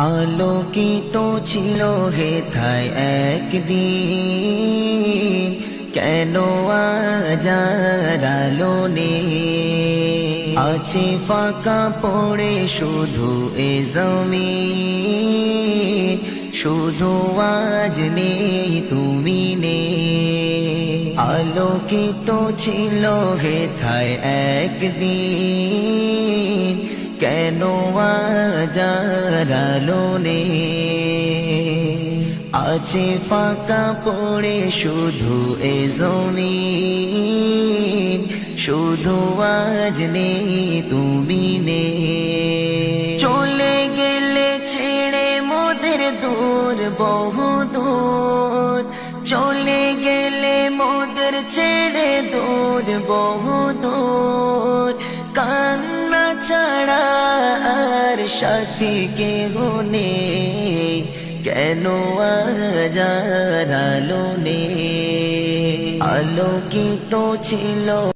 আলোকিত ছিল হেথায় একদিন, কেন আজ আর আলো নেই? আছে ফাঁকা পড়ে শুধু এ জমিন, শুধু আজ নেই তুমি নেই। আলোকিত ছিল হেথায় একদিন, কেন আজ আর আলো নেই? আছে ফাঁকা পড়ে শুধু এ জমিন, শুধু আজ নেই তুমি নেই। চলে গেলে ছেড়ে মোদের দূর বহু দূর, চলে গেলে মোদের ছেড়ে দূর বহু দূর। কান্না ছাড়া আর সাথী কেহ নেই, কেন আজ আর আলো নেই? আলোকিত ছিল